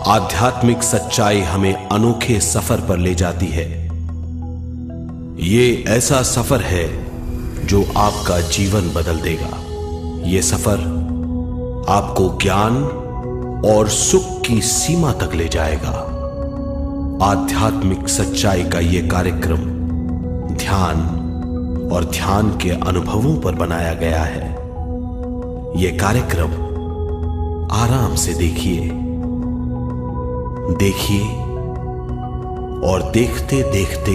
आध्यात्मिक सच्चाई हमें अनोखे सफर पर ले जाती है। ये ऐसा सफर है जो आपका जीवन बदल देगा। ये सफर आपको ज्ञान और सुख की सीमा तक ले जाएगा। आध्यात्मिक सच्चाई का यह कार्यक्रम ध्यान और ध्यान के अनुभवों पर बनाया गया है। यह कार्यक्रम आराम से देखिए और देखते देखते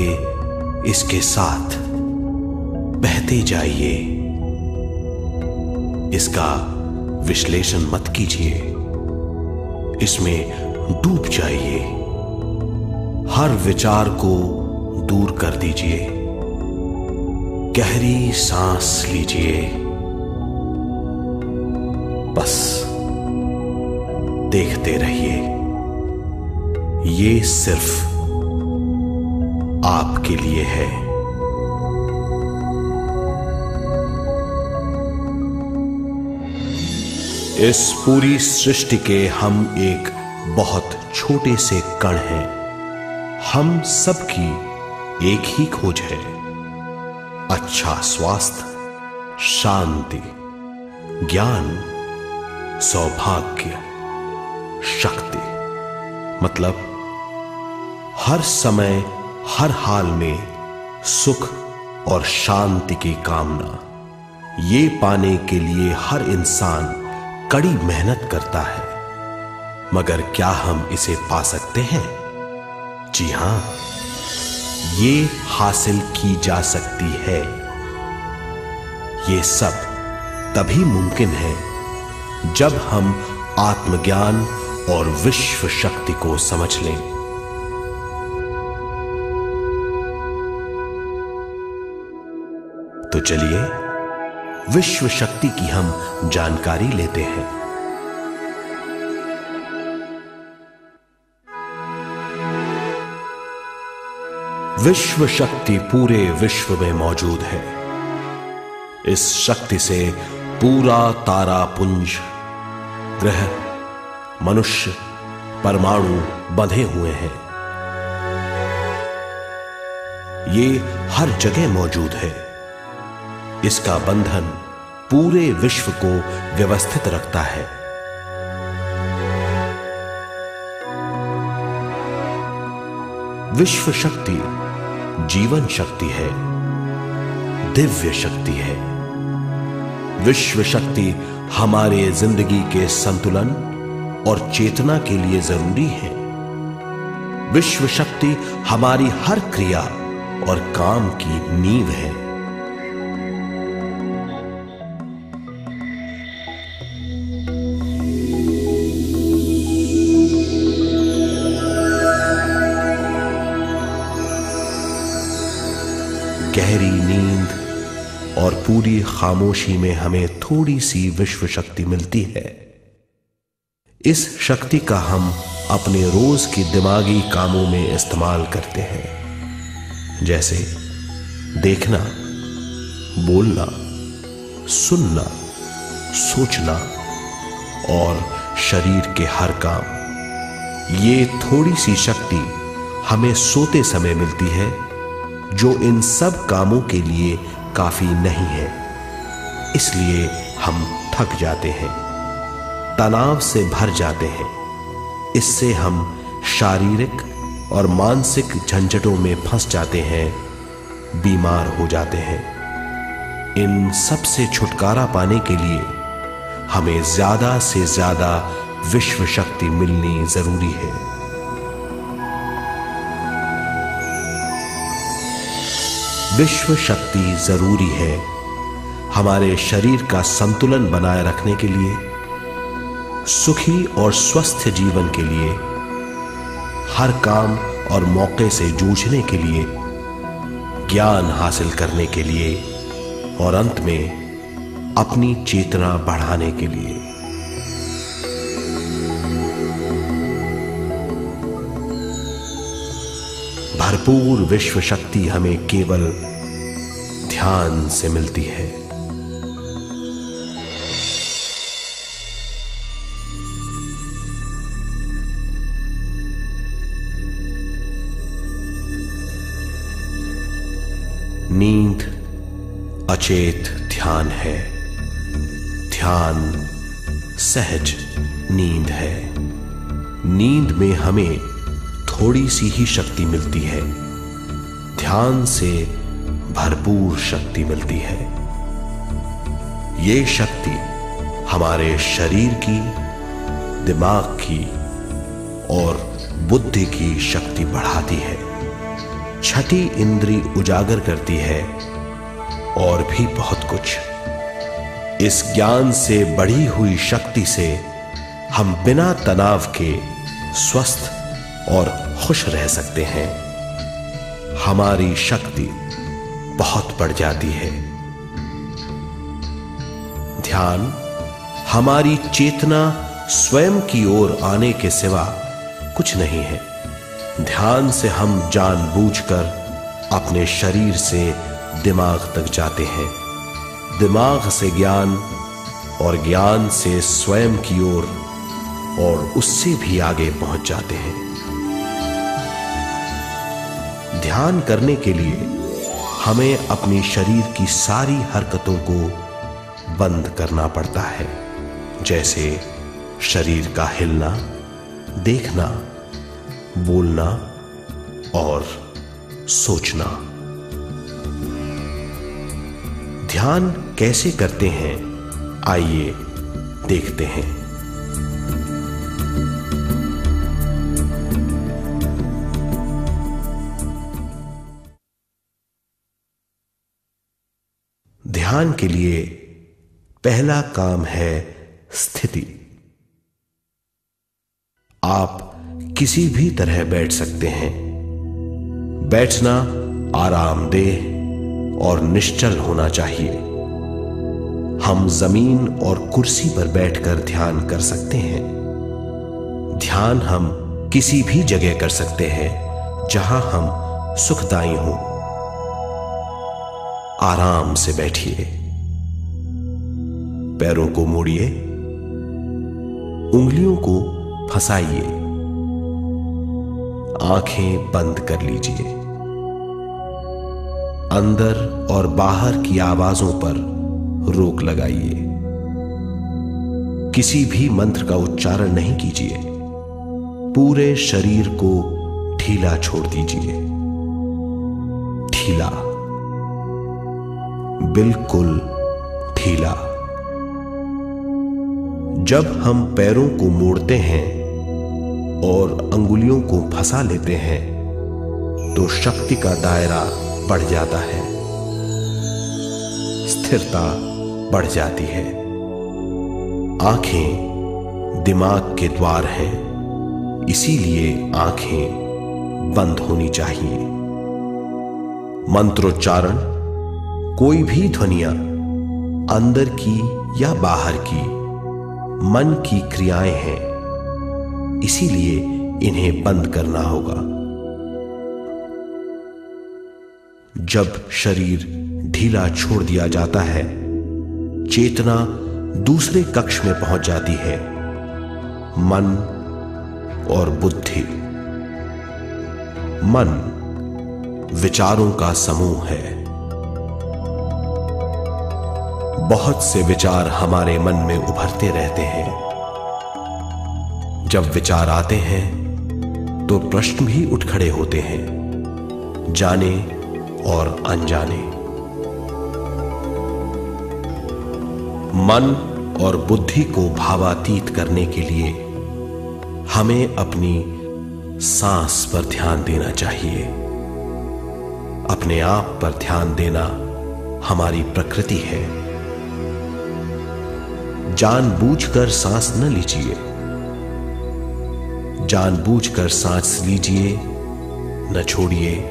इसके साथ बहते जाइए। इसका विश्लेषण मत कीजिए, इसमें डूब जाइए। हर विचार को दूर कर दीजिए। गहरी सांस लीजिए। बस देखते रहिए। ये सिर्फ आपके लिए है। इस पूरी सृष्टि के हम एक बहुत छोटे से कण हैं। हम सबकी एक ही खोज है, अच्छा स्वास्थ्य, शांति, ज्ञान, सौभाग्य, शक्ति। मतलब हर समय हर हाल में सुख और शांति की कामना। ये पाने के लिए हर इंसान कड़ी मेहनत करता है, मगर क्या हम इसे पा सकते हैं? जी हां, ये हासिल की जा सकती है। ये सब तभी मुमकिन है जब हम आत्मज्ञान और विश्व शक्ति को समझ लें। तो चलिए विश्व शक्ति की हम जानकारी लेते हैं। विश्व शक्ति पूरे विश्व में मौजूद है। इस शक्ति से पूरा तारापुंज, ग्रह, मनुष्य, परमाणु बंधे हुए हैं। ये हर जगह मौजूद है। इसका बंधन पूरे विश्व को व्यवस्थित रखता है। विश्व शक्ति जीवन शक्ति है, दिव्य शक्ति है। विश्व शक्ति हमारे जिंदगी के संतुलन और चेतना के लिए जरूरी है। विश्व शक्ति हमारी हर क्रिया और काम की नींव है। गहरी नींद और पूरी खामोशी में हमें थोड़ी सी विश्व शक्ति मिलती है। इस शक्ति का हम अपने रोज की दिमागी कामों में इस्तेमाल करते हैं, जैसे देखना, बोलना, सुनना, सोचना और शरीर के हर काम। ये थोड़ी सी शक्ति हमें सोते समय मिलती है, जो इन सब कामों के लिए काफी नहीं है। इसलिए हम थक जाते हैं, तनाव से भर जाते हैं। इससे हम शारीरिक और मानसिक झंझटों में फंस जाते हैं, बीमार हो जाते हैं। इन सब से छुटकारा पाने के लिए हमें ज्यादा से ज्यादा विश्व शक्ति मिलनी जरूरी है। विश्व शक्ति जरूरी है हमारे शरीर का संतुलन बनाए रखने के लिए, सुखी और स्वस्थ जीवन के लिए, हर काम और मौके से जूझने के लिए, ज्ञान हासिल करने के लिए और अंत में अपनी चेतना बढ़ाने के लिए। भरपूर विश्व शक्ति हमें केवल ध्यान से मिलती है। अचेत ध्यान है। ध्यान सहज नींद है। नींद में हमें थोड़ी सी ही शक्ति मिलती है, ध्यान से भरपूर शक्ति मिलती है। ये शक्ति हमारे शरीर की, दिमाग की और बुद्धि की शक्ति बढ़ाती है। छठी इंद्री उजागर करती है और भी बहुत कुछ। इस ज्ञान से बढ़ी हुई शक्ति से हम बिना तनाव के स्वस्थ और खुश रह सकते हैं। हमारी शक्ति बहुत बढ़ जाती है। ध्यान हमारी चेतना स्वयं की ओर आने के सिवा कुछ नहीं है। ध्यान से हम जानबूझकर अपने शरीर से दिमाग तक जाते हैं, दिमाग से ज्ञान और ज्ञान से स्वयं की ओर और उससे भी आगे पहुंच जाते हैं। ध्यान करने के लिए हमें अपने शरीर की सारी हरकतों को बंद करना पड़ता है, जैसे शरीर का हिलना, देखना, बोलना और सोचना। ध्यान कैसे करते हैं, आइए देखते हैं। ध्यान के लिए पहला काम है स्थिति। आप किसी भी तरह बैठ सकते हैं। बैठना आरामदेह और निश्चल होना चाहिए। हम जमीन और कुर्सी पर बैठकर ध्यान कर सकते हैं। ध्यान हम किसी भी जगह कर सकते हैं जहां हम सुखदायी हों। आराम से बैठिए, पैरों को मोड़िए, उंगलियों को फंसाइए, आंखें बंद कर लीजिए। अंदर और बाहर की आवाजों पर रोक लगाइए। किसी भी मंत्र का उच्चारण नहीं कीजिए। पूरे शरीर को ढीला छोड़ दीजिए। ढीला, बिल्कुल ढीला। जब हम पैरों को मोड़ते हैं और अंगुलियों को फंसा लेते हैं तो शक्ति का दायरा बढ़ जाता है, स्थिरता बढ़ जाती है। आंखें दिमाग के द्वार हैं, इसीलिए आंखें बंद होनी चाहिए। मंत्रोच्चारण, कोई भी ध्वनियां अंदर की या बाहर की मन की क्रियाएं हैं, इसीलिए इन्हें बंद करना होगा। जब शरीर ढीला छोड़ दिया जाता है, चेतना दूसरे कक्ष में पहुंच जाती है। मन और बुद्धि। मन विचारों का समूह है। बहुत से विचार हमारे मन में उभरते रहते हैं। जब विचार आते हैं तो प्रश्न भी उठ खड़े होते हैं, जाने और अनजाने। मन और बुद्धि को भावातीत करने के लिए हमें अपनी सांस पर ध्यान देना चाहिए। अपने आप पर ध्यान देना हमारी प्रकृति है। जानबूझकर सांस न लीजिए। जानबूझकर सांस लीजिए, न छोड़िए।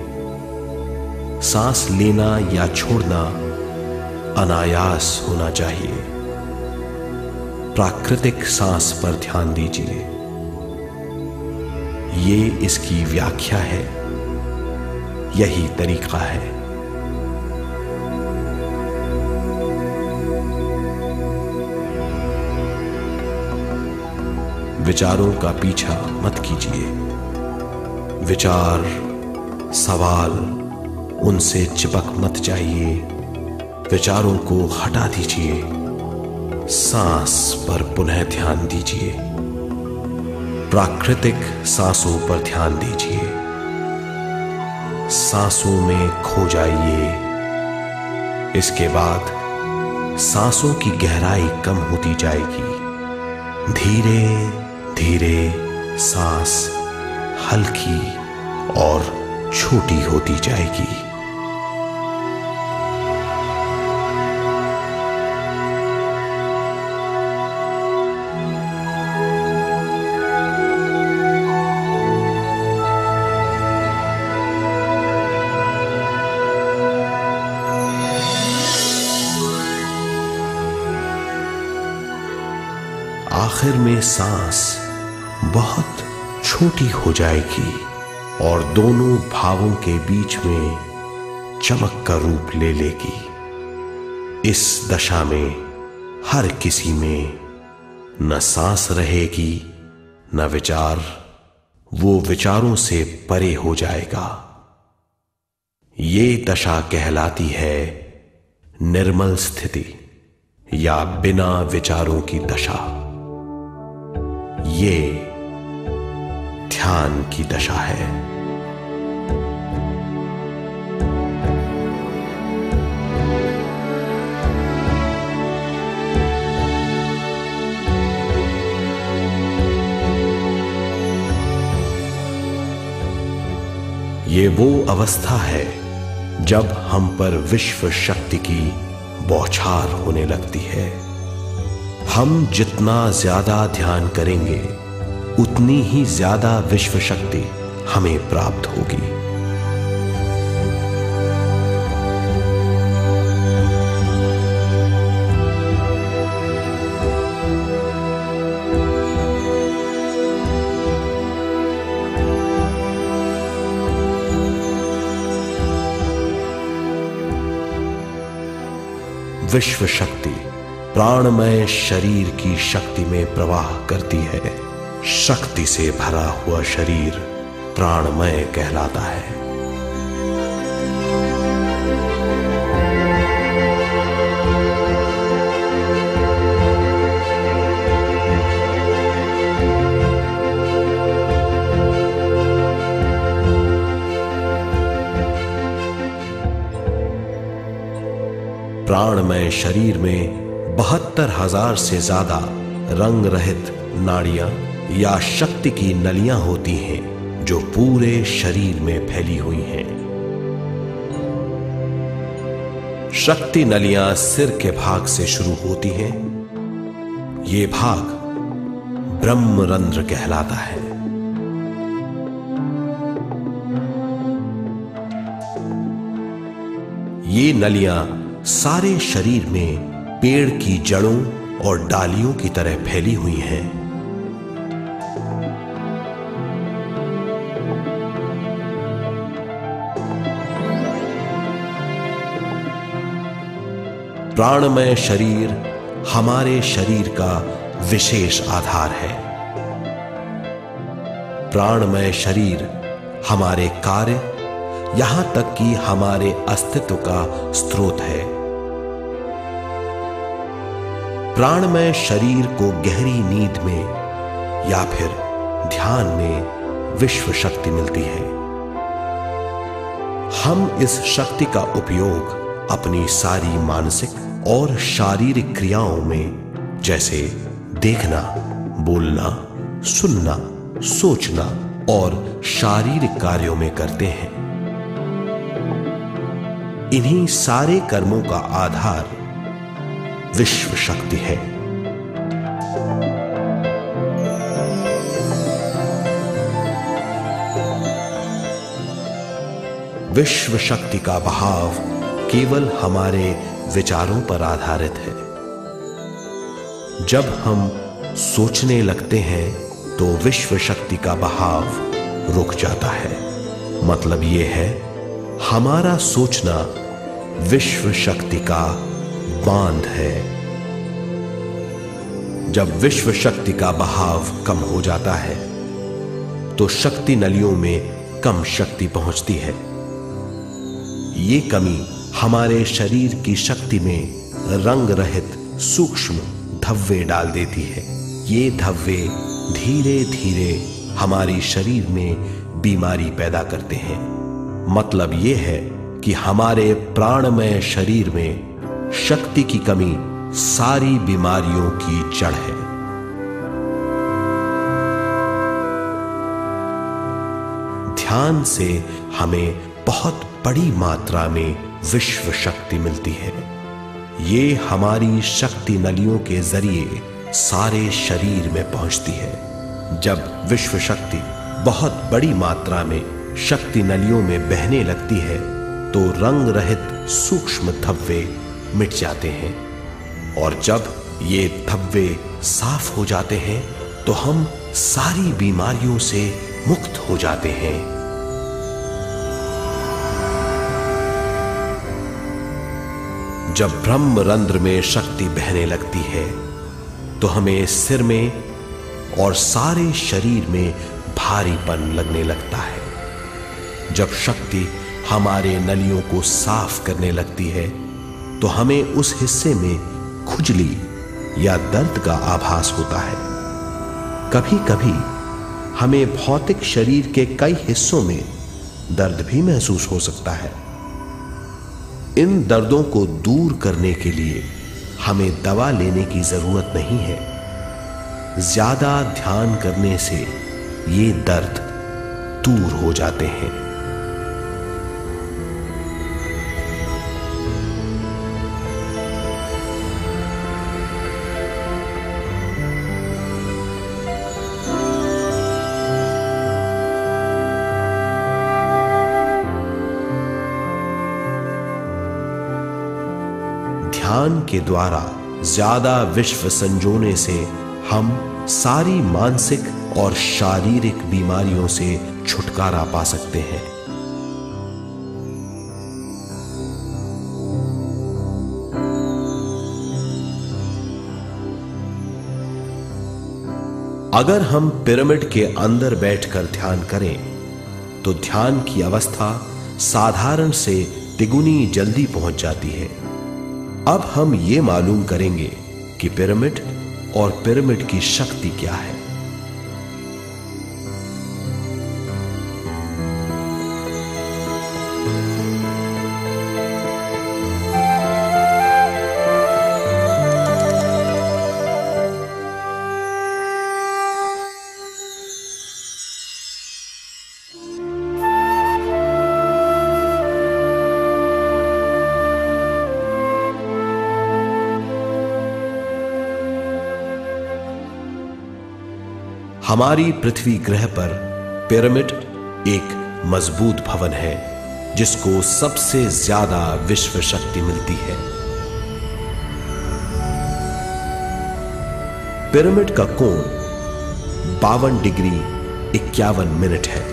सांस लेना या छोड़ना अनायास होना चाहिए। प्राकृतिक सांस पर ध्यान दीजिए। ये इसकी व्याख्या है, यही तरीका है। विचारों का पीछा मत कीजिए। विचार, सवाल, उनसे चिपक मत जाइए। विचारों को हटा दीजिए, सांस पर पुनः ध्यान दीजिए, प्राकृतिक सांसों पर ध्यान दीजिए, सांसों में खो जाइए। इसके बाद सांसों की गहराई कम होती जाएगी। धीरे धीरे सांस हल्की और छोटी होती जाएगी। आखिर में सांस बहुत छोटी हो जाएगी और दोनों भावों के बीच में चमक का रूप ले लेगी। इस दशा में हर किसी में न सांस रहेगी न विचार, वो विचारों से परे हो जाएगा। ये दशा कहलाती है निर्मल स्थिति या बिना विचारों की दशा। ये ध्यान की दशा है। ये वो अवस्था है जब हम पर विश्व शक्ति की बौछार होने लगती है। हम जितना ज्यादा ध्यान करेंगे उतनी ही ज्यादा विश्व शक्ति हमें प्राप्त होगी। विश्व शक्ति प्राणमय शरीर की शक्ति में प्रवाह करती है। शक्ति से भरा हुआ शरीर प्राणमय कहलाता है। प्राणमय शरीर में 72,000 से ज्यादा रंग रहित नाड़ियां या शक्ति की नलियां होती हैं जो पूरे शरीर में फैली हुई हैं। शक्ति नलियां सिर के भाग से शुरू होती हैं। ये भाग ब्रह्मरंध्र कहलाता है। ये नलियां सारे शरीर में पेड़ की जड़ों और डालियों की तरह फैली हुई हैं। प्राणमय शरीर हमारे शरीर का विशेष आधार है। प्राणमय शरीर हमारे कार्य, यहां तक कि हमारे अस्तित्व का स्रोत है। प्राणमय शरीर को गहरी नींद में या फिर ध्यान में विश्व शक्ति मिलती है। हम इस शक्ति का उपयोग अपनी सारी मानसिक और शारीरिक क्रियाओं में, जैसे देखना, बोलना, सुनना, सोचना और शारीरिक कार्यों में करते हैं। इन्हीं सारे कर्मों का आधार विश्व शक्ति है। विश्व शक्ति का बहाव केवल हमारे विचारों पर आधारित है। जब हम सोचने लगते हैं तो विश्व शक्ति का बहाव रुक जाता है। मतलब यह है, हमारा सोचना विश्व शक्ति का बांध है। जब विश्व शक्ति का बहाव कम हो जाता है तो शक्ति नलियों में कम शक्ति पहुंचती है। ये कमी हमारे शरीर की शक्ति में रंग रहित सूक्ष्म धब्बे डाल देती है। ये धब्बे धीरे धीरे हमारे शरीर में बीमारी पैदा करते हैं। मतलब यह है कि हमारे प्राणमय शरीर में शक्ति की कमी सारी बीमारियों की जड़ है। ध्यान से हमें बहुत बड़ी मात्रा में विश्व शक्ति मिलती है। ये हमारी शक्ति नलियों के जरिए सारे शरीर में पहुंचती है। जब विश्व शक्ति बहुत बड़ी मात्रा में शक्ति नलियों में बहने लगती है तो रंग रहित सूक्ष्म धब्बे मिट जाते हैं, और जब ये धब्बे साफ हो जाते हैं तो हम सारी बीमारियों से मुक्त हो जाते हैं। जब ब्रह्म रंध्र में शक्ति बहने लगती है तो हमें सिर में और सारे शरीर में भारीपन लगने लगता है। जब शक्ति हमारे नलियों को साफ करने लगती है तो हमें उस हिस्से में खुजली या दर्द का आभास होता है। कभी कभी हमें भौतिक शरीर के कई हिस्सों में दर्द भी महसूस हो सकता है। इन दर्दों को दूर करने के लिए हमें दवा लेने की जरूरत नहीं है। ज्यादा ध्यान करने से ये दर्द दूर हो जाते हैं। ध्यान के द्वारा ज्यादा विश्व संजोने से हम सारी मानसिक और शारीरिक बीमारियों से छुटकारा पा सकते हैं। अगर हम पिरामिड के अंदर बैठकर ध्यान करें तो ध्यान की अवस्था साधारण से तिगुनी जल्दी पहुंच जाती है। अब हम ये मालूम करेंगे कि पिरामिड और पिरामिड की शक्ति क्या है। हमारी पृथ्वी ग्रह पर पिरामिड एक मजबूत भवन है जिसको सबसे ज्यादा विश्व शक्ति मिलती है। पिरामिड का कोण 52 डिग्री 51 मिनट है।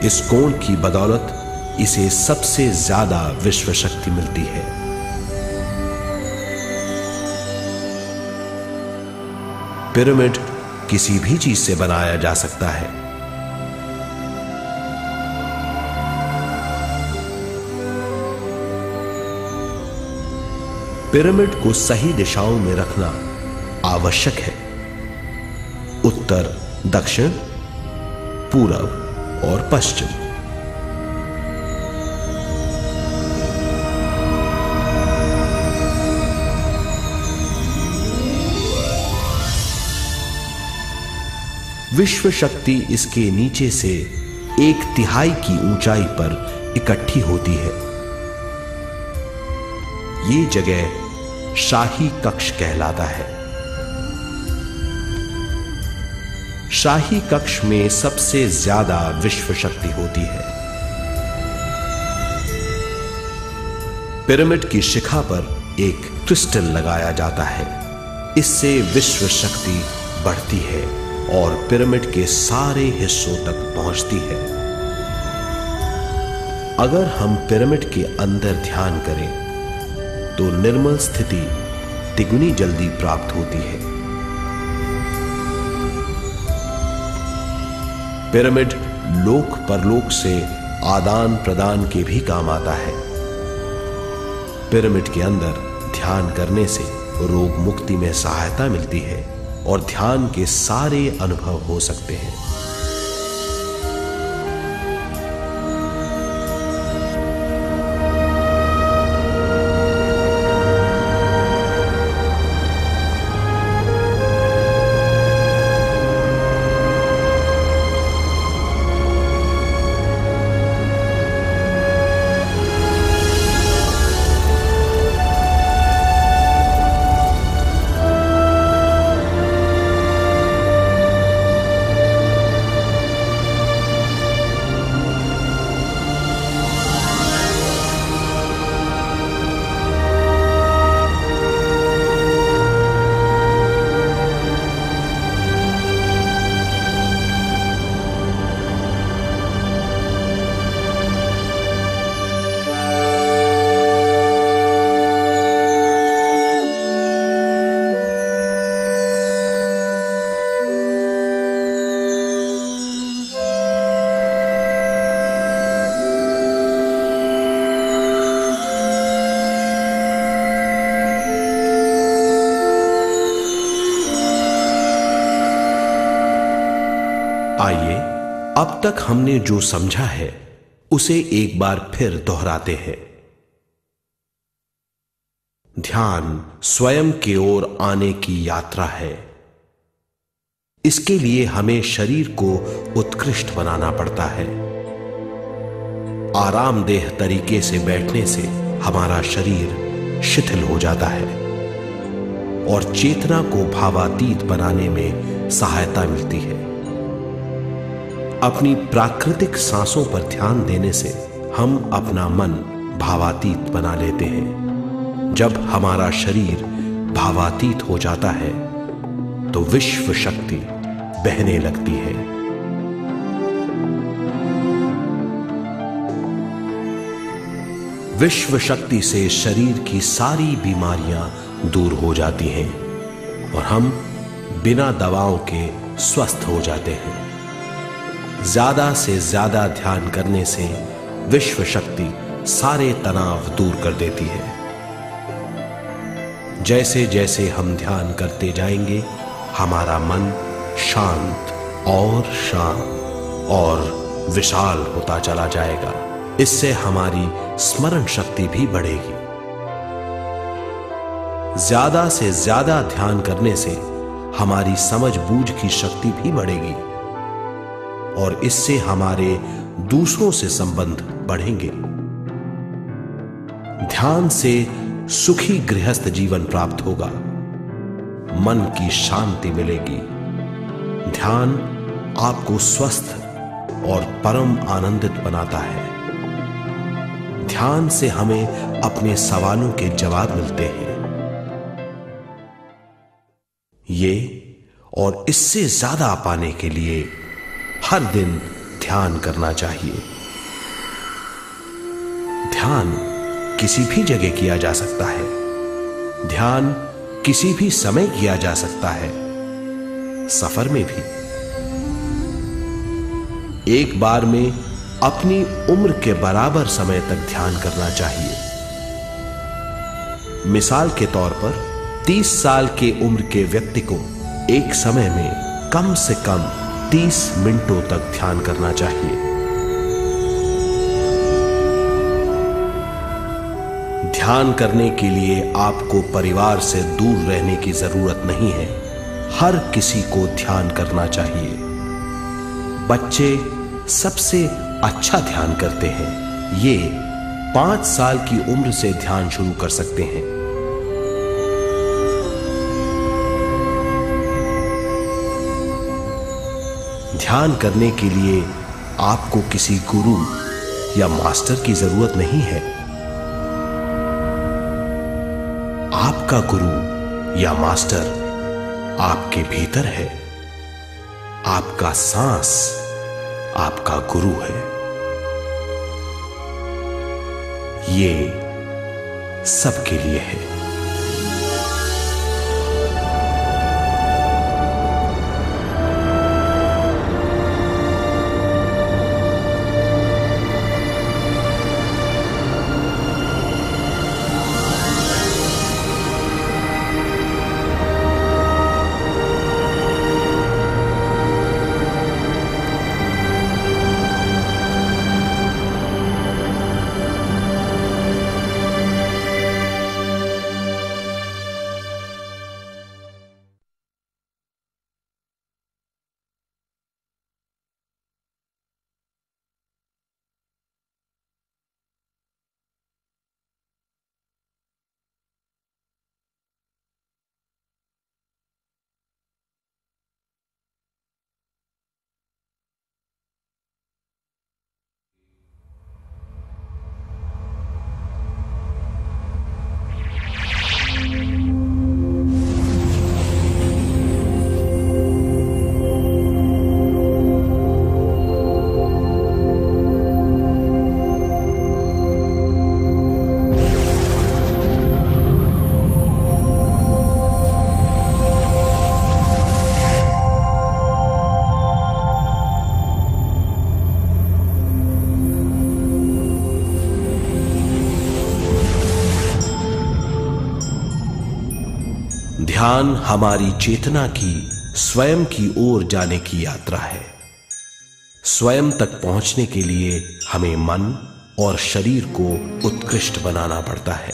इस कोण की बदौलत इसे सबसे ज्यादा विश्व शक्ति मिलती है। पिरामिड किसी भी चीज से बनाया जा सकता है। पिरामिड को सही दिशाओं में रखना आवश्यक है। उत्तर, दक्षिण, पूरब और पश्चिम। विश्व शक्ति इसके नीचे से 1/3 की ऊंचाई पर इकट्ठी होती है। ये जगह शाही कक्ष कहलाता है। शाही कक्ष में सबसे ज्यादा विश्व शक्ति होती है। पिरामिड की शिखा पर एक क्रिस्टल लगाया जाता है। इससे विश्व शक्ति बढ़ती है और पिरामिड के सारे हिस्सों तक पहुंचती है। अगर हम पिरामिड के अंदर ध्यान करें तो निर्मल स्थिति तिगुनी जल्दी प्राप्त होती है। पिरामिड लोक परलोक से आदान प्रदान के भी काम आता है। पिरामिड के अंदर ध्यान करने से रोग मुक्ति में सहायता मिलती है और ध्यान के सारे अनुभव हो सकते हैं। आइए अब तक हमने जो समझा है उसे एक बार फिर दोहराते हैं। ध्यान स्वयं की ओर आने की यात्रा है। इसके लिए हमें शरीर को उत्कृष्ट बनाना पड़ता है। आरामदेह तरीके से बैठने से हमारा शरीर शिथिल हो जाता है और चेतना को भावातीत बनाने में सहायता मिलती है। अपनी प्राकृतिक सांसों पर ध्यान देने से हम अपना मन भावातीत बना लेते हैं। जब हमारा शरीर भावातीत हो जाता है तो विश्व शक्ति बहने लगती है। विश्व शक्ति से शरीर की सारी बीमारियां दूर हो जाती हैं और हम बिना दवाओं के स्वस्थ हो जाते हैं। ज्यादा से ज्यादा ध्यान करने से विश्व शक्ति सारे तनाव दूर कर देती है। जैसे जैसे हम ध्यान करते जाएंगे हमारा मन शांत और विशाल होता चला जाएगा। इससे हमारी स्मरण शक्ति भी बढ़ेगी। ज्यादा से ज्यादा ध्यान करने से हमारी समझ बूझ की शक्ति भी बढ़ेगी और इससे हमारे दूसरों से संबंध बढ़ेंगे। ध्यान से सुखी गृहस्थ जीवन प्राप्त होगा, मन की शांति मिलेगी। ध्यान आपको स्वस्थ और परम आनंदित बनाता है। ध्यान से हमें अपने सवालों के जवाब मिलते हैं। ये और इससे ज्यादा पाने के लिए हर दिन ध्यान करना चाहिए। ध्यान किसी भी जगह किया जा सकता है। ध्यान किसी भी समय किया जा सकता है, सफर में भी। एक बार में अपनी उम्र के बराबर समय तक ध्यान करना चाहिए। मिसाल के तौर पर 30 साल के उम्र के व्यक्ति को एक समय में कम से कम 30 मिनटों तक ध्यान करना चाहिए। ध्यान करने के लिए आपको परिवार से दूर रहने की जरूरत नहीं है। हर किसी को ध्यान करना चाहिए। बच्चे सबसे अच्छा ध्यान करते हैं। ये 5 साल की उम्र से ध्यान शुरू कर सकते हैं। ध्यान करने के लिए आपको किसी गुरु या मास्टर की जरूरत नहीं है। आपका गुरु या मास्टर आपके भीतर है। आपका सांस आपका गुरु है। ये सबके लिए है। ध्यान हमारी चेतना की स्वयं की ओर जाने की यात्रा है। स्वयं तक पहुंचने के लिए हमें मन और शरीर को उत्कृष्ट बनाना पड़ता है।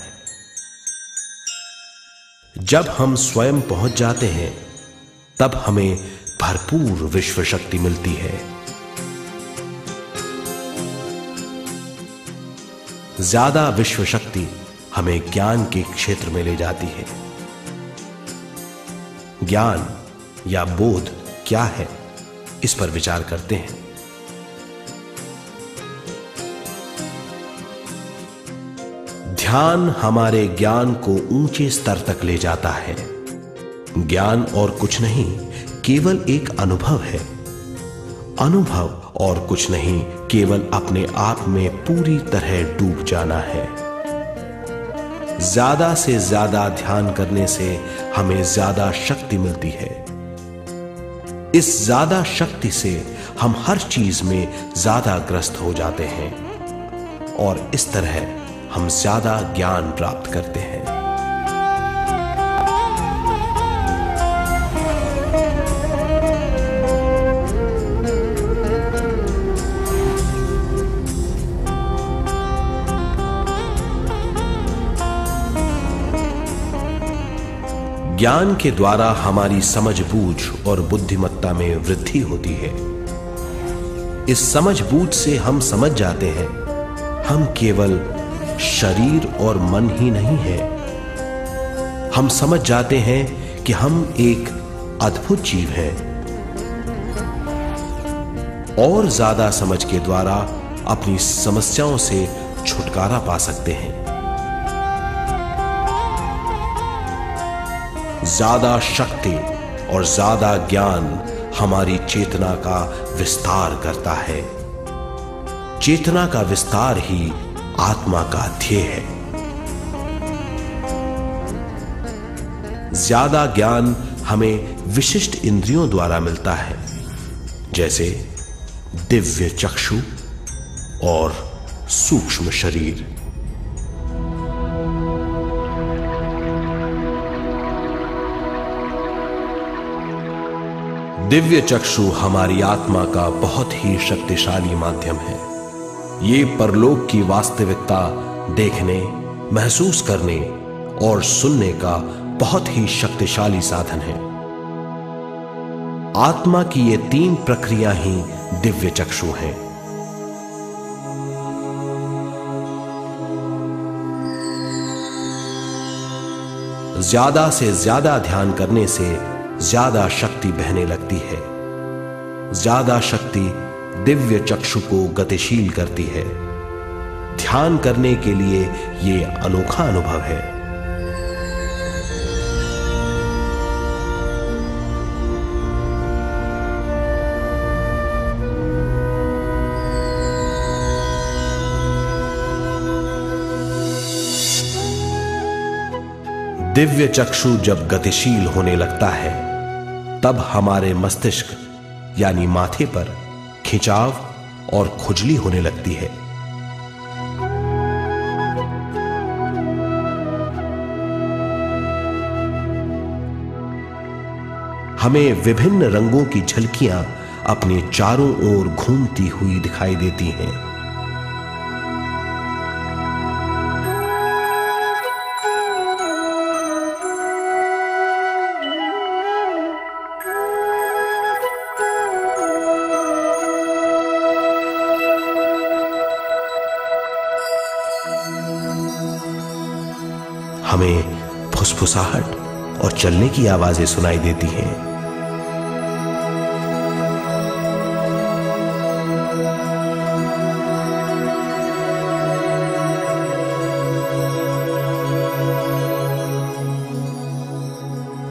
जब हम स्वयं पहुंच जाते हैं तब हमें भरपूर विश्व शक्ति मिलती है। ज्यादा विश्व शक्ति हमें ज्ञान के क्षेत्र में ले जाती है। ज्ञान या बोध क्या है, इस पर विचार करते हैं। ध्यान हमारे ज्ञान को ऊंचे स्तर तक ले जाता है। ज्ञान और कुछ नहीं, केवल एक अनुभव है। अनुभव और कुछ नहीं, केवल अपने आप में पूरी तरह डूब जाना है। ज्यादा से ज्यादा ध्यान करने से हमें ज्यादा शक्ति मिलती है। इस ज्यादा शक्ति से हम हर चीज में ज्यादा ग्रस्त हो जाते हैं और इस तरह हम ज्यादा ज्ञान प्राप्त करते हैं। ज्ञान के द्वारा हमारी समझबूझ और बुद्धिमत्ता में वृद्धि होती है। इस समझबूझ से हम समझ जाते हैं हम केवल शरीर और मन ही नहीं है। हम समझ जाते हैं कि हम एक अद्भुत जीव हैं। और ज्यादा समझ के द्वारा अपनी समस्याओं से छुटकारा पा सकते हैं। ज्यादा शक्ति और ज्यादा ज्ञान हमारी चेतना का विस्तार करता है। चेतना का विस्तार ही आत्मा का ध्येय है। ज्यादा ज्ञान हमें विशिष्ट इंद्रियों द्वारा मिलता है, जैसे दिव्य चक्षु और सूक्ष्म शरीर। दिव्य चक्षु हमारी आत्मा का बहुत ही शक्तिशाली माध्यम है। ये परलोक की वास्तविकता देखने, महसूस करने और सुनने का बहुत ही शक्तिशाली साधन है। आत्मा की ये तीन प्रक्रिया ही दिव्य चक्षु हैं। ज्यादा से ज्यादा ध्यान करने से ज्यादा शक्ति बहने लगती है। ज्यादा शक्ति दिव्य चक्षु को गतिशील करती है। ध्यान करने के लिए यह अनोखा अनुभव है। दिव्य चक्षु जब गतिशील होने लगता है तब हमारे मस्तिष्क यानी माथे पर खिंचाव और खुजली होने लगती है। हमें विभिन्न रंगों की झलकियां अपने चारों ओर घूमती हुई दिखाई देती हैं। हमें फुसफुसाहट और चलने की आवाजें सुनाई देती हैं।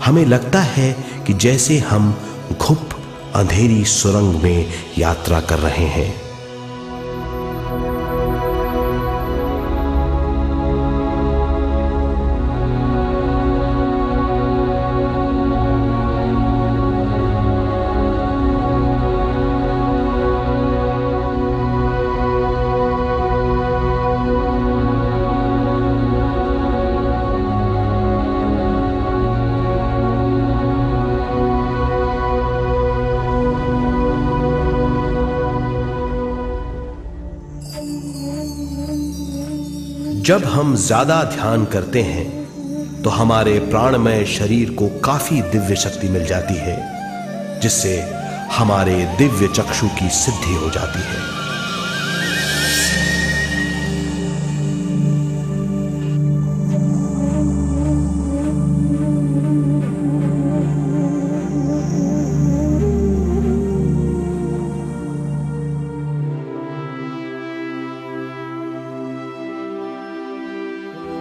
हमें लगता है कि जैसे हम घुप अंधेरी सुरंग में यात्रा कर रहे हैं। जब हम ज्यादा ध्यान करते हैं तो हमारे प्राणमय शरीर को काफी दिव्य शक्ति मिल जाती है, जिससे हमारे दिव्य चक्षु की सिद्धि हो जाती है।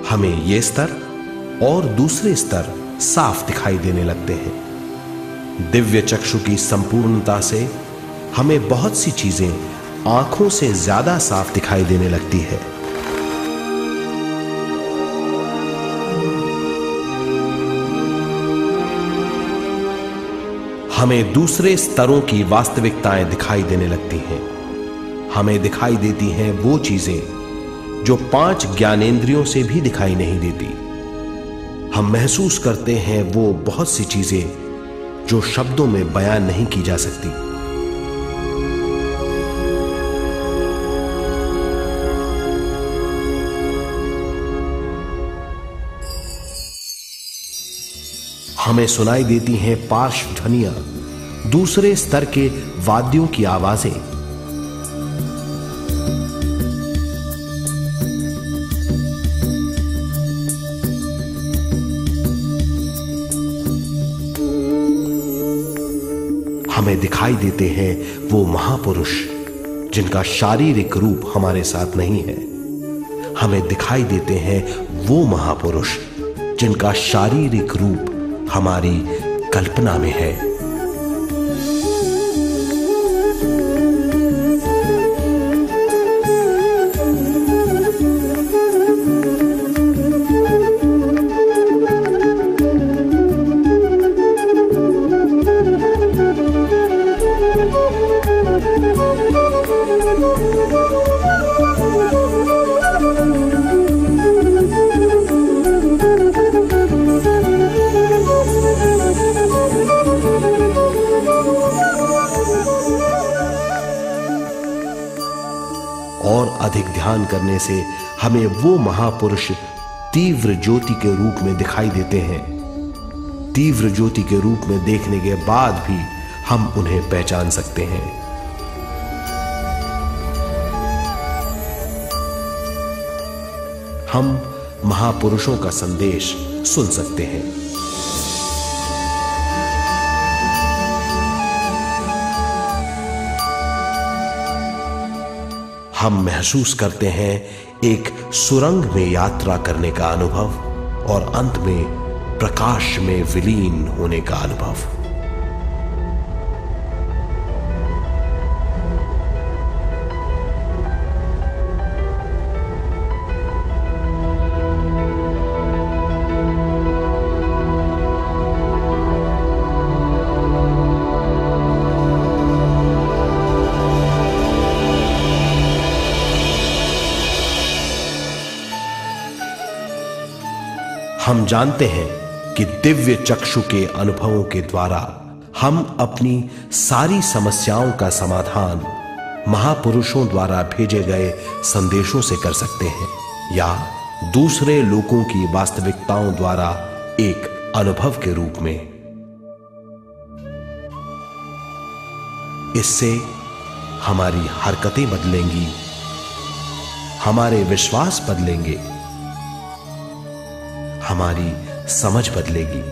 हमें ये स्तर और दूसरे स्तर साफ दिखाई देने लगते हैं। दिव्य चक्षु की संपूर्णता से हमें बहुत सी चीजें आंखों से ज्यादा साफ दिखाई देने लगती है। हमें दूसरे स्तरों की वास्तविकताएं दिखाई देने लगती हैं। हमें दिखाई देती हैं वो चीजें जो 5 ज्ञानेंद्रियों से भी दिखाई नहीं देती। हम महसूस करते हैं वो बहुत सी चीजें जो शब्दों में बयान नहीं की जा सकती। हमें सुनाई देती हैं पार्श्व ध्वनियां, दूसरे स्तर के वाद्यों की आवाजें। हमें दिखाई देते हैं वो महापुरुष जिनका शारीरिक रूप हमारे साथ नहीं है। हमें दिखाई देते हैं वो महापुरुष जिनका शारीरिक रूप हमारी कल्पना में है। और अधिक ध्यान करने से हमें वो महापुरुष तीव्र ज्योति के रूप में दिखाई देते हैं। तीव्र ज्योति के रूप में देखने के बाद भी हम उन्हें पहचान सकते हैं। हम महापुरुषों का संदेश सुन सकते हैं। हम महसूस करते हैं एक सुरंग में यात्रा करने का अनुभव और अंत में प्रकाश में विलीन होने का अनुभव। हम जानते हैं कि दिव्य चक्षु के अनुभवों के द्वारा हम अपनी सारी समस्याओं का समाधान महापुरुषों द्वारा भेजे गए संदेशों से कर सकते हैं, या दूसरे लोगों की वास्तविकताओं द्वारा एक अनुभव के रूप में। इससे हमारी हरकतें बदलेंगी, हमारे विश्वास बदलेंगे, हमारी समझ बदलेगी।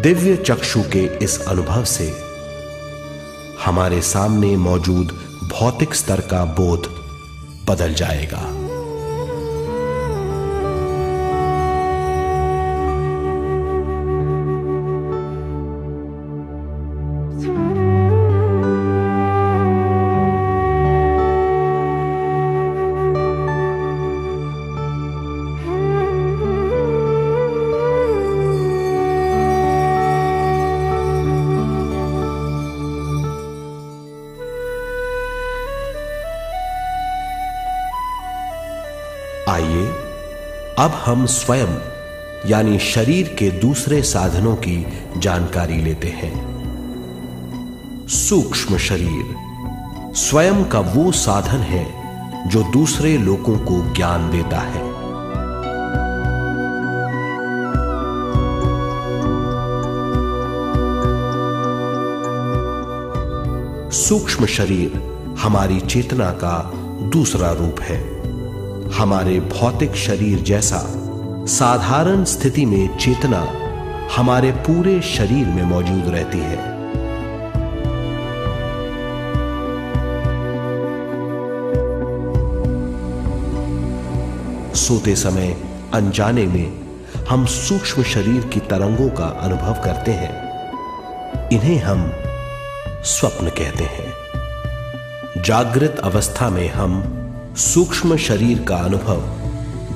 दिव्य चक्षु के इस अनुभव से हमारे सामने मौजूद भौतिक स्तर का बोध बदल जाएगा। आइए अब हम स्वयं यानी शरीर के दूसरे साधनों की जानकारी लेते हैं। सूक्ष्म शरीर स्वयं का वो साधन है जो दूसरे लोगों को ज्ञान देता है। सूक्ष्म शरीर हमारी चेतना का दूसरा रूप है। हमारे भौतिक शरीर जैसा साधारण स्थिति में चेतना हमारे पूरे शरीर में मौजूद रहती है। सोते समय अनजाने में हम सूक्ष्म शरीर की तरंगों का अनुभव करते हैं। इन्हें हम स्वप्न कहते हैं। जागृत अवस्था में हम सूक्ष्म शरीर का अनुभव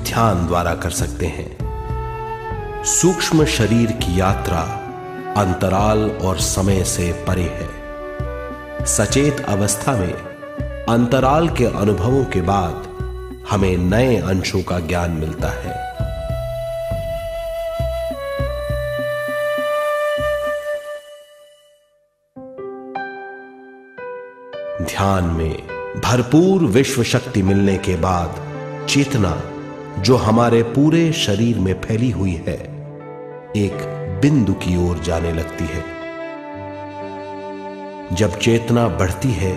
ध्यान द्वारा कर सकते हैं। सूक्ष्म शरीर की यात्रा अंतराल और समय से परे है। सचेत अवस्था में अंतराल के अनुभवों के बाद हमें नए अंशों का ज्ञान मिलता है। ध्यान में भरपूर विश्व शक्ति मिलने के बाद चेतना जो हमारे पूरे शरीर में फैली हुई है एक बिंदु की ओर जाने लगती है। जब चेतना बढ़ती है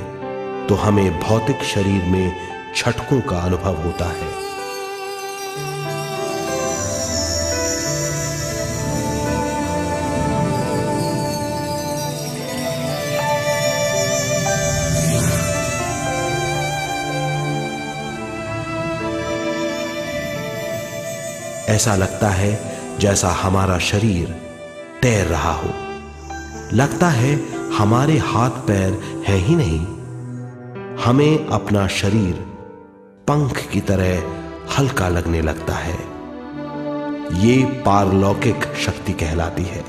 तो हमें भौतिक शरीर में झटकों का अनुभव होता है। ऐसा लगता है जैसा हमारा शरीर तैर रहा हो। लगता है हमारे हाथ पैर हैं ही नहीं। हमें अपना शरीर पंख की तरह हल्का लगने लगता है। ये पारलौकिक शक्ति कहलाती है।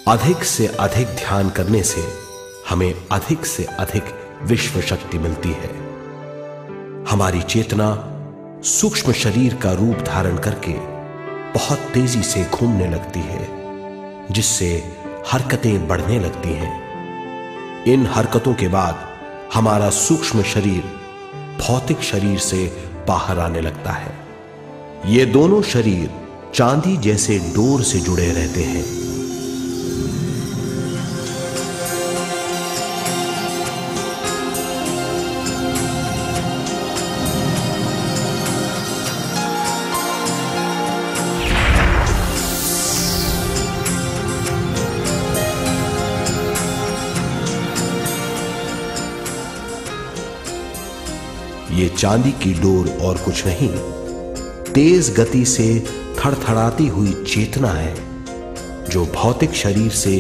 अधिक से अधिक ध्यान करने से हमें अधिक से अधिक विश्व शक्ति मिलती है। हमारी चेतना सूक्ष्म शरीर का रूप धारण करके बहुत तेजी से घूमने लगती है, जिससे हरकतें बढ़ने लगती हैं। इन हरकतों के बाद हमारा सूक्ष्म शरीर भौतिक शरीर से बाहर आने लगता है। ये दोनों शरीर चांदी जैसे डोर से जुड़े रहते हैं। ये चांदी की डोर और कुछ नहीं, तेज गति से थड़थड़ाती हुई चेतना है, जो भौतिक शरीर से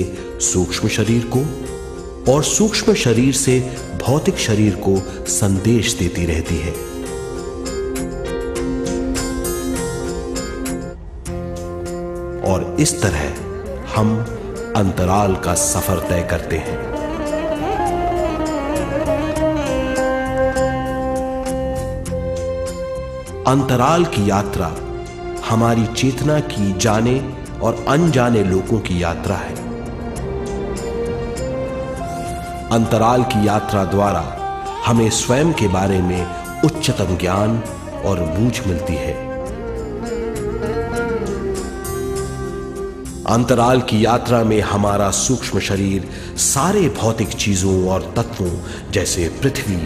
सूक्ष्म शरीर को और सूक्ष्म शरीर से भौतिक शरीर को संदेश देती रहती है। और इस तरह हम अंतराल का सफर तय करते हैं। अंतराल की यात्रा हमारी चेतना की जाने और अनजाने लोगों की यात्रा है। अंतराल की यात्रा द्वारा हमें स्वयं के बारे में उच्चतम ज्ञान और बूझ मिलती है। अंतराल की यात्रा में हमारा सूक्ष्म शरीर सारे भौतिक चीजों और तत्वों जैसे पृथ्वी,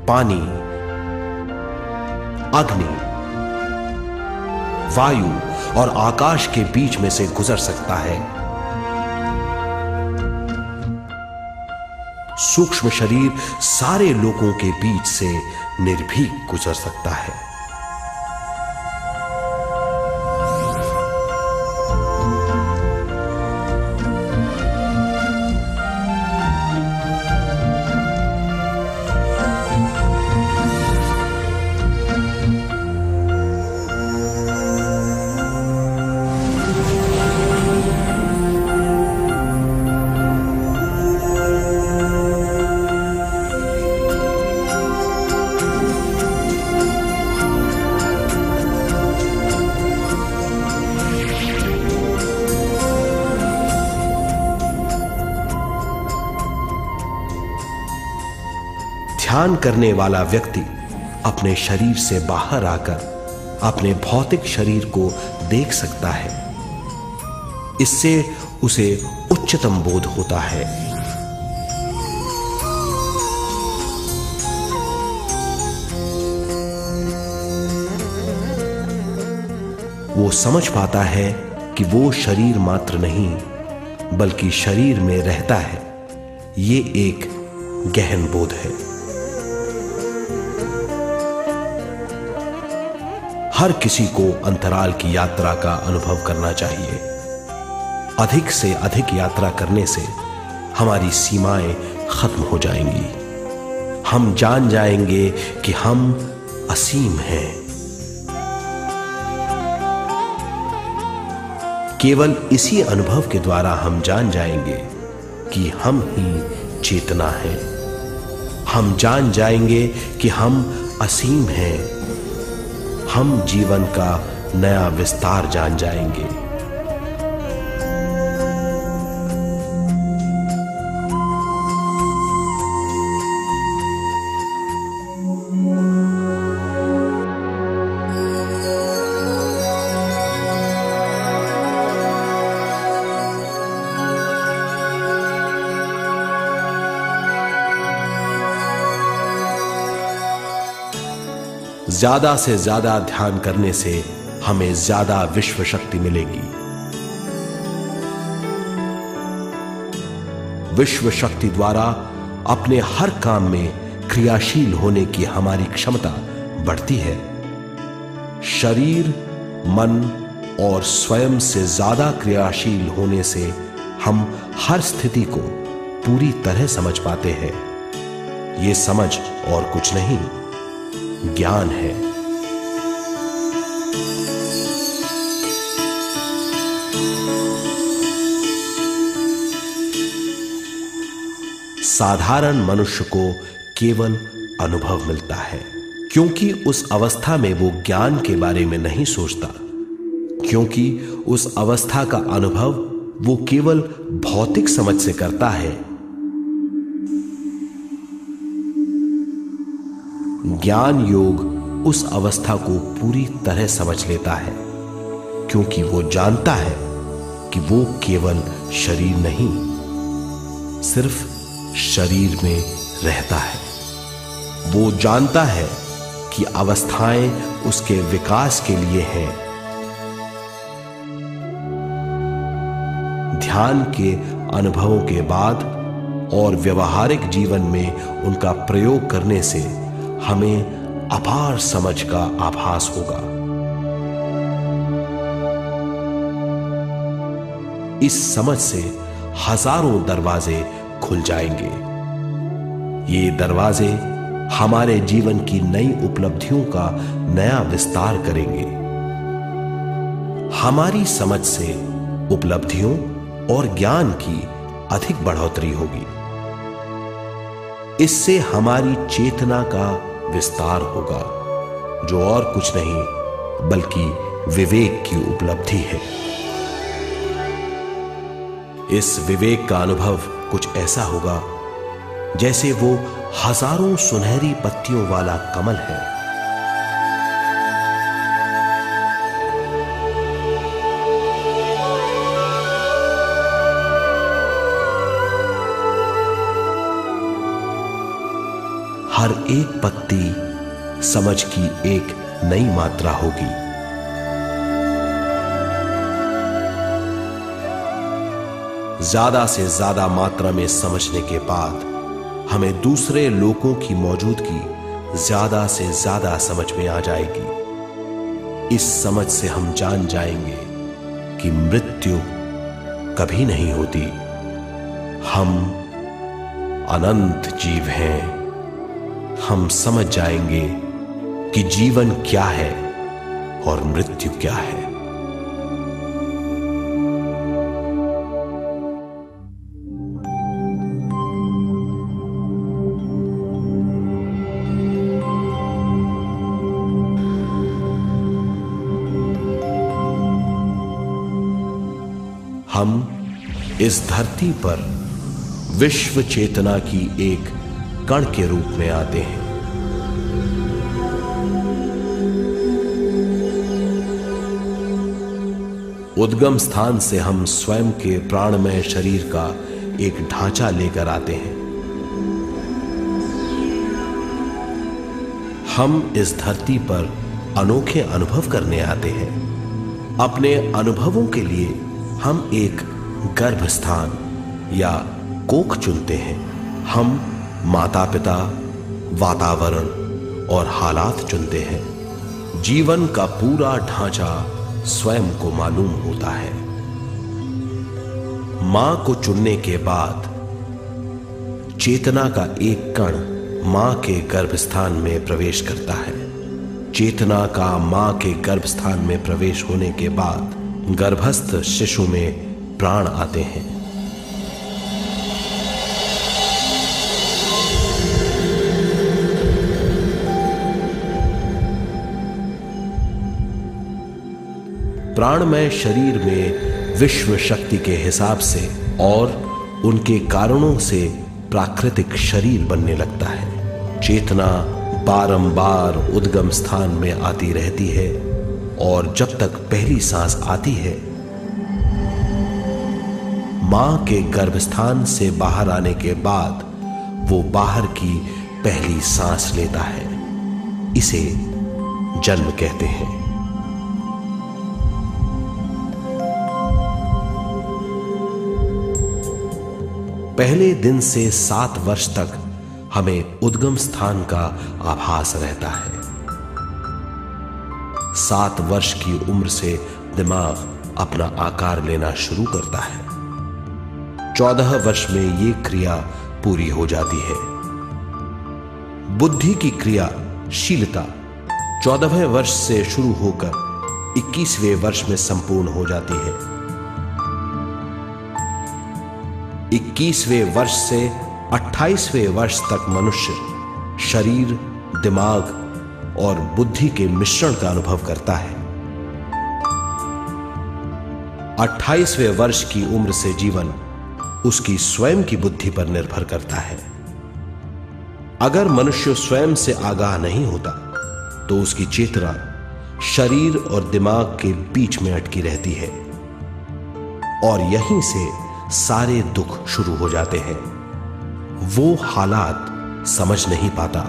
पानी, अग्नि, वायु और आकाश के बीच में से गुजर सकता है। सूक्ष्म शरीर सारे लोगों के बीच से निर्भीक गुजर सकता है। ध्यान करने वाला व्यक्ति अपने शरीर से बाहर आकर अपने भौतिक शरीर को देख सकता है। इससे उसे उच्चतम बोध होता है। वो समझ पाता है कि वो शरीर मात्र नहीं बल्कि शरीर में रहता है। ये एक गहन बोध है। हर किसी को अंतराल की यात्रा का अनुभव करना चाहिए। अधिक से अधिक यात्रा करने से हमारी सीमाएं खत्म हो जाएंगी। हम जान जाएंगे कि हम असीम हैं। केवल इसी अनुभव के द्वारा हम जान जाएंगे कि हम ही चेतना है। हम जान जाएंगे कि हम असीम हैं। हम जीवन का नया विस्तार जान जाएंगे। ज्यादा से ज्यादा ध्यान करने से हमें ज्यादा विश्व शक्ति मिलेगी। विश्व शक्ति द्वारा अपने हर काम में क्रियाशील होने की हमारी क्षमता बढ़ती है। शरीर, मन और स्वयं से ज्यादा क्रियाशील होने से हम हर स्थिति को पूरी तरह समझ पाते हैं। यह समझ और कुछ नहीं, ज्ञान है। साधारण मनुष्य को केवल अनुभव मिलता है, क्योंकि उस अवस्था में वो ज्ञान के बारे में नहीं सोचता, क्योंकि उस अवस्था का अनुभव वो केवल भौतिक समझ से करता है। ज्ञान योग उस अवस्था को पूरी तरह समझ लेता है, क्योंकि वो जानता है कि वो केवल शरीर नहीं, सिर्फ शरीर में रहता है। वो जानता है कि अवस्थाएं उसके विकास के लिए हैं। ध्यान के अनुभवों के बाद और व्यवहारिक जीवन में उनका प्रयोग करने से हमें अपार समझ का आभास होगा। इस समझ से हजारों दरवाजे खुल जाएंगे। ये दरवाजे हमारे जीवन की नई उपलब्धियों का नया विस्तार करेंगे। हमारी समझ से उपलब्धियों और ज्ञान की अधिक बढ़ोतरी होगी। इससे हमारी चेतना का विस्तार होगा, जो और कुछ नहीं बल्कि विवेक की उपलब्धि है। इस विवेक का अनुभव कुछ ऐसा होगा जैसे वो हजारों सुनहरी पत्तियों वाला कमल है। हर एक पत्ती समझ की एक नई मात्रा होगी। ज्यादा से ज्यादा मात्रा में समझने के बाद हमें दूसरे लोगों की मौजूदगी ज्यादा से ज्यादा समझ में आ जाएगी। इस समझ से हम जान जाएंगे कि मृत्यु कभी नहीं होती। हम अनंत जीव हैं। हम समझ जाएंगे कि जीवन क्या है और मृत्यु क्या है। हम इस धरती पर विश्व चेतना की एक कण के रूप में आते हैं। उद्गम स्थान से हम स्वयं के प्राणमय शरीर का एक ढांचा लेकर आते हैं। हम इस धरती पर अनोखे अनुभव करने आते हैं। अपने अनुभवों के लिए हम एक गर्भ स्थान या कोख चुनते हैं। हम माता पिता, वातावरण और हालात चुनते हैं। जीवन का पूरा ढांचा स्वयं को मालूम होता है। मां को चुनने के बाद चेतना का एक कण मां के गर्भस्थान में प्रवेश करता है। चेतना का मां के गर्भस्थान में प्रवेश होने के बाद गर्भस्थ शिशु में प्राण आते हैं। प्राणमय शरीर में विश्व शक्ति के हिसाब से और उनके कारणों से प्राकृतिक शरीर बनने लगता है। चेतना बारंबार उद्गम स्थान में आती रहती है और जब तक पहली सांस आती है, मां के गर्भस्थान से बाहर आने के बाद वो बाहर की पहली सांस लेता है। इसे जन्म कहते हैं। पहले दिन से 7 वर्ष तक हमें उद्गम स्थान का आभास रहता है। 7 वर्ष की उम्र से दिमाग अपना आकार लेना शुरू करता है। 14 वर्ष में यह क्रिया पूरी हो जाती है। बुद्धि की क्रियाशीलता 14वें वर्ष से शुरू होकर 21वें वर्ष में संपूर्ण हो जाती है। 21वें वर्ष से 28वें वर्ष तक मनुष्य शरीर, दिमाग और बुद्धि के मिश्रण का अनुभव करता है। 28वें वर्ष की उम्र से जीवन उसकी स्वयं की बुद्धि पर निर्भर करता है। अगर मनुष्य स्वयं से आगाह नहीं होता तो उसकी चेतना शरीर और दिमाग के बीच में अटकी रहती है और यहीं से सारे दुख शुरू हो जाते हैं। वो हालात समझ नहीं पाता,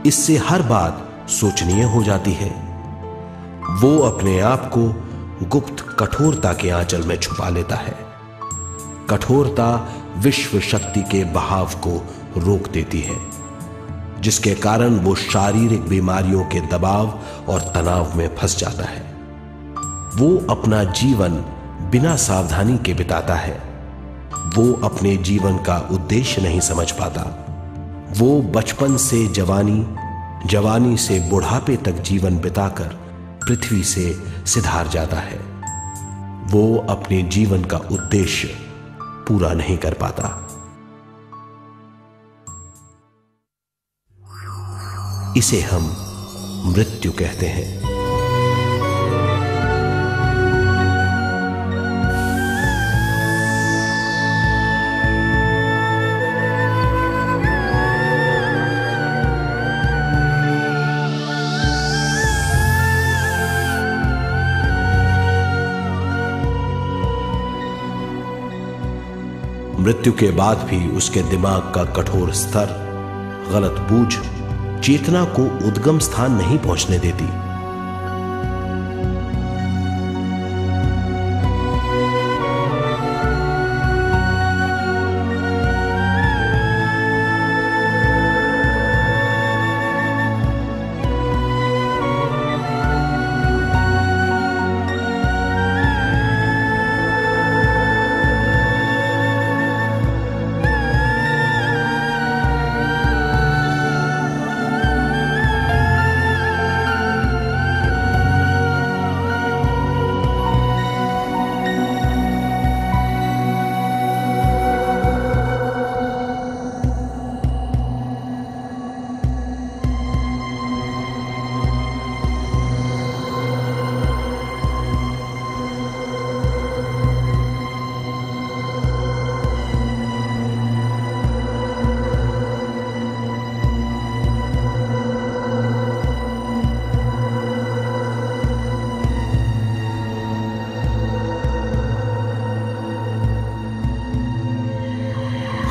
इससे हर बात सोचनीय हो जाती है। वो अपने आप को गुप्त कठोरता के आंचल में छुपा लेता है। कठोरता विश्व शक्ति के बहाव को रोक देती है, जिसके कारण वो शारीरिक बीमारियों के दबाव और तनाव में फंस जाता है। वो अपना जीवन बिना सावधानी के बिताता है। वो अपने जीवन का उद्देश्य नहीं समझ पाता। वो बचपन से जवानी, जवानी से बुढ़ापे तक जीवन बिताकर पृथ्वी से सिधार जाता है। वो अपने जीवन का उद्देश्य पूरा नहीं कर पाता। इसे हम मृत्यु कहते हैं। मृत्यु के बाद भी उसके दिमाग का कठोर स्तर, गलत बूझ चेतना को उद्गम स्थान नहीं पहुंचने देती।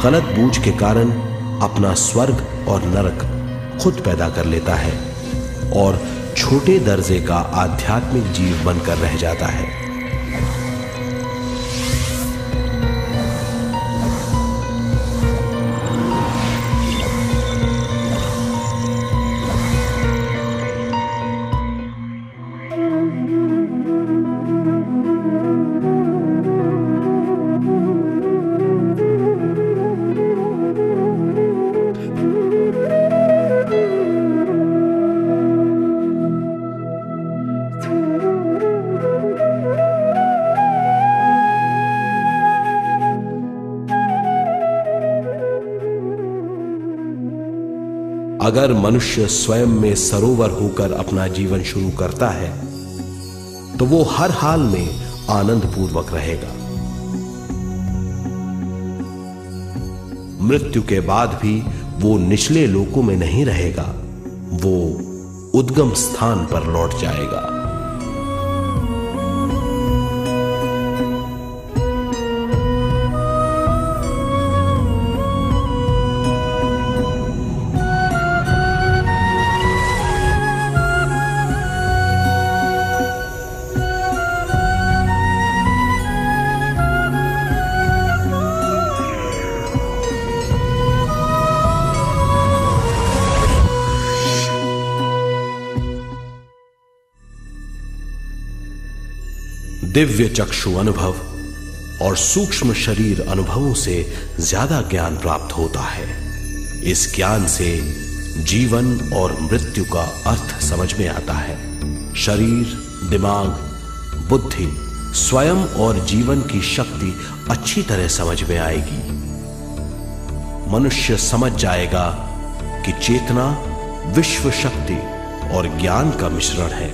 गलत बूझ के कारण अपना स्वर्ग और नरक खुद पैदा कर लेता है और छोटे दर्जे का आध्यात्मिक जीव बनकर रह जाता है। अगर मनुष्य स्वयं में सरोवर होकर अपना जीवन शुरू करता है तो वो हर हाल में आनंद पूर्वक रहेगा। मृत्यु के बाद भी वो निचले लोकों में नहीं रहेगा, वो उद्गम स्थान पर लौट जाएगा। दिव्य चक्षु अनुभव और सूक्ष्म शरीर अनुभवों से ज्यादा ज्ञान प्राप्त होता है। इस ज्ञान से जीवन और मृत्यु का अर्थ समझ में आता है। शरीर, दिमाग, बुद्धि, स्वयं और जीवन की शक्ति अच्छी तरह समझ में आएगी। मनुष्य समझ जाएगा कि चेतना विश्व शक्ति और ज्ञान का मिश्रण है।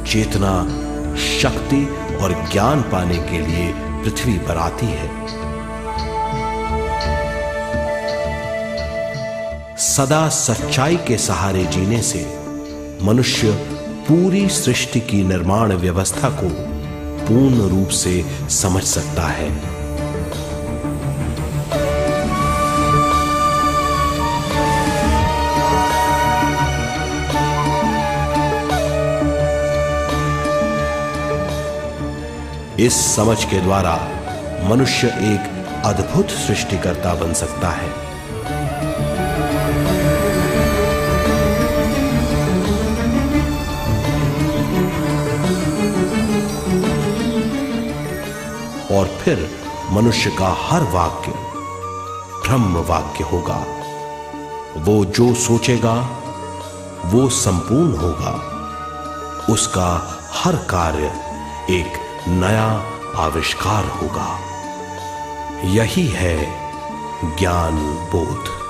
चेतना शक्ति और ज्ञान पाने के लिए पृथ्वी पर आती है। सदा सच्चाई के सहारे जीने से मनुष्य पूरी सृष्टि की निर्माण व्यवस्था को पूर्ण रूप से समझ सकता है। इस समझ के द्वारा मनुष्य एक अद्भुत सृष्टिकर्ता बन सकता है। और फिर मनुष्य का हर वाक्य ब्रह्म वाक्य होगा। वो जो सोचेगा वो संपूर्ण होगा। उसका हर कार्य एक नया आविष्कार होगा। यही है ज्ञान बोध।